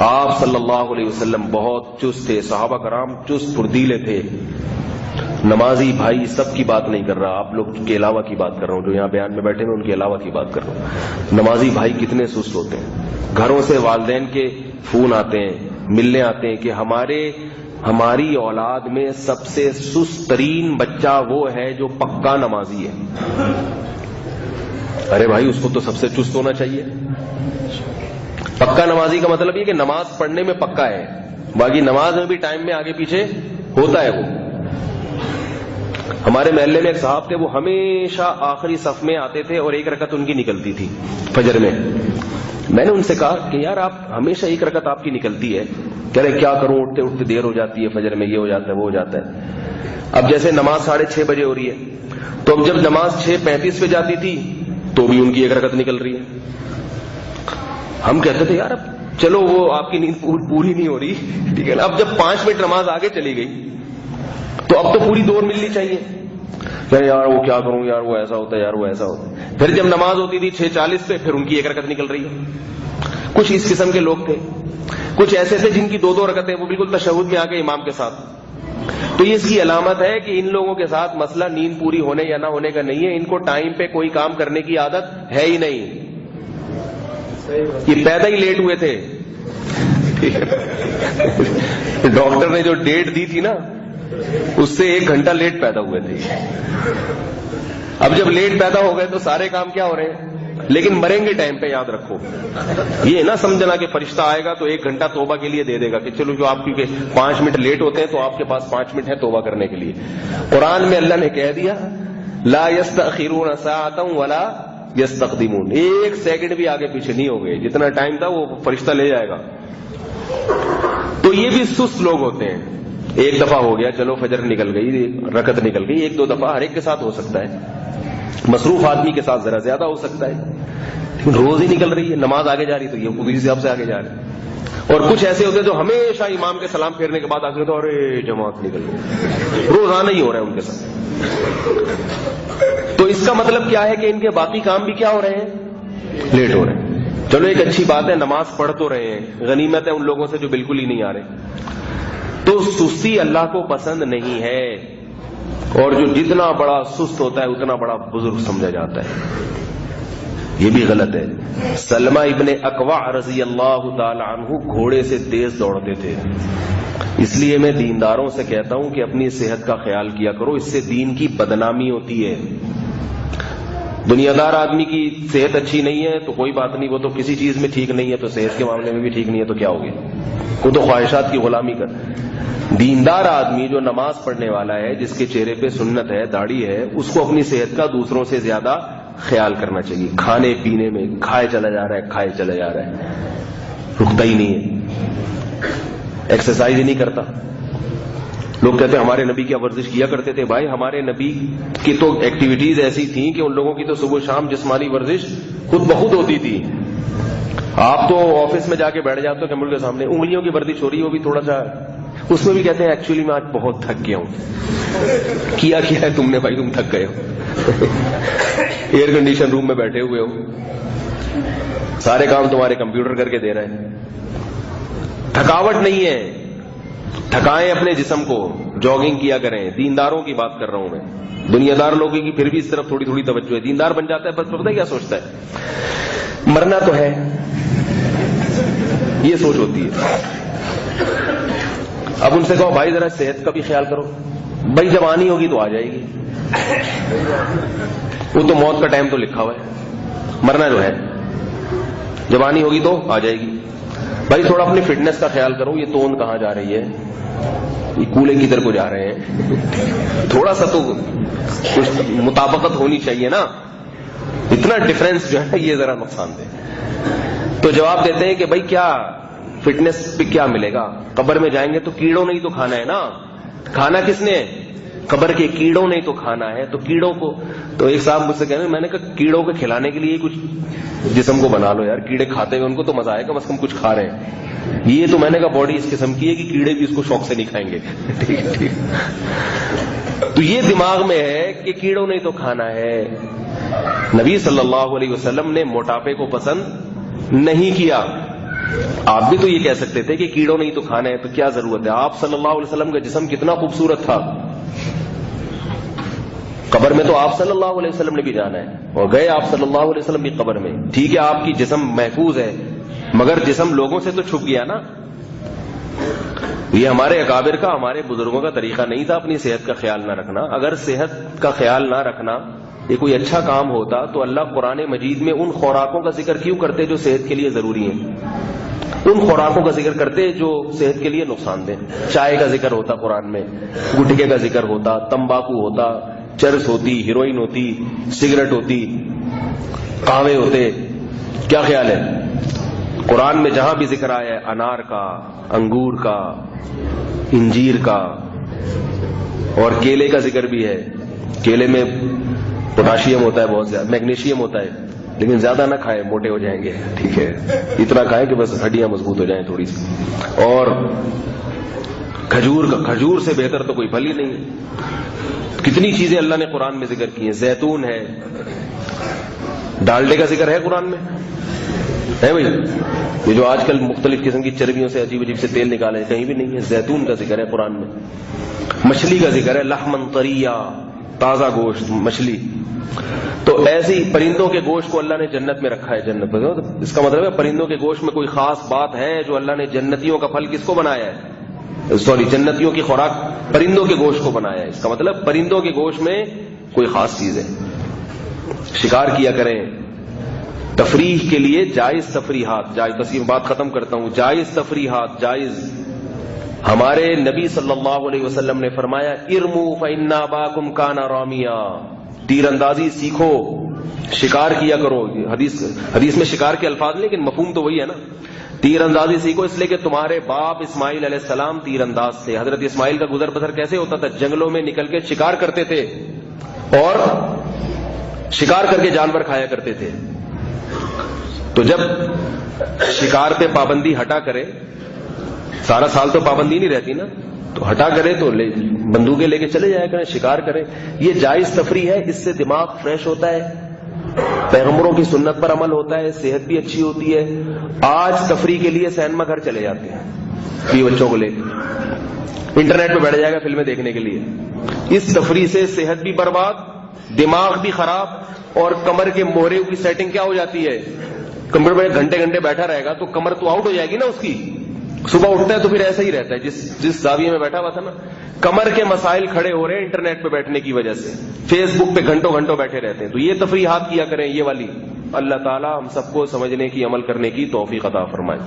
آپ صلی اللہ علیہ وسلم بہت چست تھے، صحابہ کرام چست پھردیلے تھے. نمازی بھائی سب کی بات نہیں کر رہا، آپ لوگ کے علاوہ کی بات کر رہا ہوں، جو یہاں بیان میں بیٹھے ہیں ان کے علاوہ کی بات کر رہا ہوں. نمازی بھائی کتنے سست ہوتے ہیں. گھروں سے والدین کے فون آتے ہیں، ملنے آتے ہیں کہ ہماری اولاد میں سب سے سست ترین بچہ وہ ہے جو پکا نمازی ہے. ارے بھائی اس کو تو سب سے چست ہونا چاہیے. پکا نمازی کا مطلب یہ کہ نماز پڑھنے میں پکا ہے، باقی نماز میں بھی ٹائم میں آگے پیچھے ہوتا ہے. وہ ہمارے محلے میں ایک صاحب تھے، وہ ہمیشہ آخری صف میں آتے تھے اور ایک رکعت ان کی نکلتی تھی فجر میں. میں نے ان سے کہا کہ یار آپ ہمیشہ ایک رکعت آپ کی نکلتی ہے. کہہ رہے کیا کروں، اٹھتے اٹھتے دیر ہو جاتی ہے، فجر میں یہ ہو جاتا ہے وہ ہو جاتا ہے. اب جیسے نماز 6:30 بجے ہو رہی ہے، تو اب جب نماز 6:35 پہ جاتی تھی تو بھی ان کی ایک رکعت نکل رہی ہے. ہم کہتے تھے یار اب چلو وہ آپ کی نیند پوری نہیں ہو رہی، ٹھیک ہے نا. اب جب 5 منٹ نماز آگے چلی گئی تو اب تو پوری دور ملنی چاہیے. یار وہ کیا کروں، یار وہ ایسا ہوتا ہے، یار وہ ایسا ہوتا ہے. پھر جب نماز ہوتی تھی 6:40 پہ، پھر ان کی ایک رکعت نکل رہی ہے. کچھ اس قسم کے لوگ تھے. کچھ ایسے تھے جن کی 2 رکعتیں، وہ بالکل تشہد میں آ گئے امام کے ساتھ. تو یہ اس کی علامت ہے کہ ان لوگوں کے ساتھ مسئلہ نیند پوری ہونے یا نہ ہونے کا نہیں ہے، ان کو ٹائم پہ کوئی کام کرنے کی عادت ہے ہی نہیں. یہ پیدا ہی لیٹ ہوئے تھے. ڈاکٹر نے جو ڈیٹ دی تھی نا اس سے 1 گھنٹہ لیٹ پیدا ہوئے تھے. اب جب لیٹ پیدا ہو گئے تو سارے کام کیا ہو رہے ہیں، لیکن مریں گے ٹائم پہ. یاد رکھو یہ نہ سمجھنا کہ فرشتہ آئے گا تو 1 گھنٹہ توبہ کے لیے دے دے گا کہ چلو جو آپ کیونکہ 5 منٹ لیٹ ہوتے ہیں تو آپ کے پاس 5 منٹ ہے توبہ کرنے کے لیے. قرآن میں اللہ نے کہہ دیا لا یستأخرون ساعۃ ولا یستقدمون، 1 سیکنڈ بھی آگے پیچھے نہیں ہو گئے. جتنا ٹائم تھا وہ فرشتہ لے جائے گا. تو یہ بھی سست لوگ ہوتے ہیں. ایک دفعہ ہو گیا چلو فجر نکل گئی، رکعت نکل گئی. 1-2 دفعہ ہر ایک کے ساتھ ہو سکتا ہے. مصروف آدمی کے ساتھ ذرا زیادہ ہو سکتا ہے. روز ہی نکل رہی ہے، نماز آگے جا رہی تو یہ اسی حساب سے آگے جا رہے ہیں. اور کچھ ایسے ہوتے ہیں جو ہمیشہ امام کے سلام پھیرنے کے بعد آگے تو ارے جماعت نکل گئی. روزانہ ہی ہو رہا ہے ان کے ساتھ. تو اس کا مطلب کیا ہے کہ ان کے باقی کام بھی کیا ہو رہے ہیں، لیٹ ہو رہے ہیں. چلو ایک اچھی بات ہے، نماز پڑھ تو رہے ہیں. غنیمت ہے ان لوگوں سے جو بالکل ہی نہیں آ رہے. تو سستی اللہ کو پسند نہیں ہے، اور جو جتنا بڑا سست ہوتا ہے اتنا بڑا بزرگ سمجھا جاتا ہے. یہ بھی غلط ہے. سلمہ ابن اکوع رضی اللہ تعالی عنہ گھوڑے سے تیز دوڑتے تھے. اس لیے میں دینداروں سے کہتا ہوں کہ اپنی صحت کا خیال کیا کرو، اس سے دین کی بدنامی ہوتی ہے. دنیا دار آدمی کی صحت اچھی نہیں ہے تو کوئی بات نہیں، وہ تو کسی چیز میں ٹھیک نہیں ہے تو صحت کے معاملے میں بھی ٹھیک نہیں ہے تو کیا ہو گیا، وہ تو خواہشات کی غلامی کر. دیندار آدمی جو نماز پڑھنے والا ہے، جس کے چہرے پہ سنت ہے، داڑھی ہے، اس کو اپنی صحت کا دوسروں سے زیادہ خیال کرنا چاہیے. کھانے پینے میں کھائے چلا جا رہا ہے، رکتا ہی نہیں ہے. ایکسرسائز ہی نہیں کرتا. لوگ کہتے ہیں ہمارے نبی کیا ورزش کیا کرتے تھے. بھائی ہمارے نبی کی تو ایکٹیویٹیز ایسی تھیں کہ ان لوگوں کی تو صبح شام جسمانی ورزش خود بخود ہوتی تھی. آپ تو آفس میں جا کے بیٹھ جاتے ہو کمپیوٹر کے سامنے، انگلیوں کی ورزش ہو رہی ہے، وہ بھی تھوڑا سا اس میں بھی کہتے ہیں ایکچولی میں آج بہت تھک گیا ہوں. کیا ہے تم نے بھائی، تم تھک گئے ہو. ایئر کنڈیشن روم میں بیٹھے ہوئے ہو، سارے کام تمہارے کمپیوٹر کر کے دے رہے ہیں. تھکاوٹ نہیں ہے. تھکائیں اپنے جسم کو، جاگنگ کیا کریں. دینداروں کی بات کر رہا ہوں میں. دنیا دار لوگوں کی پھر بھی اس طرف تھوڑی تھوڑی توجہ ہے. دیندار بن جاتا ہے بس پتہ ہے کیا سوچتا ہے، مرنا تو ہے، یہ سوچ ہوتی ہے. اب ان سے کہو بھائی ذرا صحت کا بھی خیال کرو. بھائی جب آنی ہوگی تو آ جائے گی، وہ تو موت کا ٹائم تو لکھا ہوا ہے، مرنا جو ہے جب آنی ہوگی تو آ جائے گی. بھائی تھوڑا اپنی فٹنس کا خیال کرو. یہ توند کہاں جا رہی ہے، یہ کولے کدھر کو جا رہے ہیں. تھوڑا سا تو کچھ مطابقت ہونی چاہیے نا. اتنا ڈفرینس جو ہے یہ ذرا نقصان دہ. تو جواب دیتے ہیں کہ بھائی کیا فٹنس پہ کیا ملے گا، قبر میں جائیں گے تو کیڑوں نہیں تو کھانا ہے نا. کھانا کس نے، قبر کے کیڑوں نہیں تو کھانا ہے. تو کیڑوں کو، تو ایک صاحب مجھ سے کہہ رہے ہیں، میں نے کہا کیڑوں کو کھلانے کے لیے کچھ جسم کو بنا لو یار. کیڑے کھاتے ہوئے ان کو تو مزہ آئے، کم از کم کچھ کھا رہے ہیں. یہ تو میں نے کہا باڈی اس قسم کی ہے کہ کیڑے بھی اس کو شوق سے نہیں کھائیں گے. تو یہ دماغ میں ہے کہ کیڑوں نہیں تو کھانا ہے. نبی صلی اللہ علیہ وسلم نے موٹاپے کو پسند نہیں کیا. آپ بھی تو یہ کہہ سکتے تھے کہ کیڑوں نہیں تو کھانا ہے، تو کیا ضرورت ہے؟ آپ صلی اللہ علیہ وسلم کا جسم کتنا خوبصورت تھا، قبر میں تو آپ صلی اللہ علیہ وسلم نے بھی جانا ہے، اور گئے آپ صلی اللہ علیہ وسلم بھی قبر میں. ٹھیک ہے آپ کی جسم محفوظ ہے، مگر جسم لوگوں سے تو چھپ گیا نا. یہ ہمارے اکابر کا، ہمارے بزرگوں کا طریقہ نہیں تھا اپنی صحت کا خیال نہ رکھنا. اگر صحت کا خیال نہ رکھنا یہ کوئی اچھا کام ہوتا تو اللہ قرآن مجید میں ان خوراکوں کا ذکر کیوں کرتے جو صحت کے لیے ضروری ہیں؟ ان خوراکوں کا ذکر کرتے جو صحت کے لیے نقصان دیں. چائے کا ذکر ہوتا قرآن میں، گٹکے کا ذکر ہوتا، تمباکو ہوتا، چرس ہوتی، ہیروئن ہوتی، سگریٹ ہوتی، قہوے ہوتے. کیا خیال ہے؟ قرآن میں جہاں بھی ذکر آیا ہے انار کا، انگور کا، انجیر کا، اور کیلے کا ذکر بھی ہے. کیلے میں پوٹاشیم ہوتا ہے بہت زیادہ، میگنیشیم ہوتا ہے، لیکن زیادہ نہ کھائیں موٹے ہو جائیں گے. ٹھیک ہے، اتنا کھائیں کہ بس ہڈیاں مضبوط ہو جائیں تھوڑی سی. اور کھجور کا، کھجور سے بہتر تو کوئی پھل ہی نہیں. کتنی چیزیں اللہ نے قرآن میں ذکر کی ہیں. زیتون ہے، ڈالڈے کا ذکر ہے قرآن میں ہے بھائی. یہ جو آج کل مختلف قسم کی چربیوں سے عجیب عجیب سے تیل نکالے، کہیں بھی نہیں ہے. زیتون کا ذکر ہے قرآن میں. مچھلی کا ذکر ہے، لحمن طریا، تازہ گوشت مچھلی. تو ایسی پرندوں کے گوشت کو اللہ نے جنت میں رکھا ہے. جنت میں اس کا مطلب ہے پرندوں کے گوشت میں کوئی خاص بات ہے جو اللہ نے جنتیوں کا پھل کس کو بنایا ہے، جنتیوں کی خوراک پرندوں کے گوشت کو بنایا ہے. اس کا مطلب پرندوں کے گوشت میں کوئی خاص چیز ہے. شکار کیا کریں تفریح کے لیے، جائز تفریحات، جائز. بس یہ بات ختم کرتا ہوں. جائز تفریحات جائز. ہمارے نبی صلی اللہ علیہ وسلم نے فرمایا ارمو فإن أباكم كان رامیا، تیر اندازی سیکھو، شکار کیا کرو. حدیث میں شکار کے الفاظ لیکن مفہوم تو وہی ہے نا. تیر اندازی سیکھو اس لیے کہ تمہارے باپ اسماعیل علیہ السلام تیر انداز تھے. حضرت اسماعیل کا گزر بسر کیسے ہوتا تھا؟ جنگلوں میں نکل کے شکار کرتے تھے اور شکار کر کے جانور کھایا کرتے تھے. تو جب شکار پہ پابندی ہٹا کرے، سارا سال تو پابندی نہیں رہتی نا، تو ہٹا کرے تو بندوقیں لے کے چلے جایا کریں، شکار کریں. یہ جائز تفریح ہے. اس سے دماغ فریش ہوتا ہے، پیغمبروں کی سنت پر عمل ہوتا ہے، صحت بھی اچھی ہوتی ہے. آج تفریح کے لیے سینما گھر چلے جاتے ہیں یہ بچوں کو لے کے، انٹرنیٹ پہ بیٹھ جائے گا فلمیں دیکھنے کے لیے. اس تفریح سے صحت بھی برباد، دماغ بھی خراب، اور کمر کے موہرے کی سیٹنگ کیا ہو جاتی ہے؟ کمر میں گھنٹے گھنٹے بیٹھا رہے گا تو کمر تو آؤٹ ہو جائے گی نا اس کی. صبح اٹھتا ہے تو پھر ایسا ہی رہتا ہے جس زاویے میں بیٹھا ہوا تھا نا. کمر کے مسائل کھڑے ہو رہے ہیں انٹرنیٹ پہ بیٹھنے کی وجہ سے، فیس بک پہ گھنٹوں گھنٹوں بیٹھے رہتے ہیں. تو یہ تفریحات کیا کریں یہ والی. اللہ تعالی ہم سب کو سمجھنے کی، عمل کرنے کی توفیق عطا فرمائے.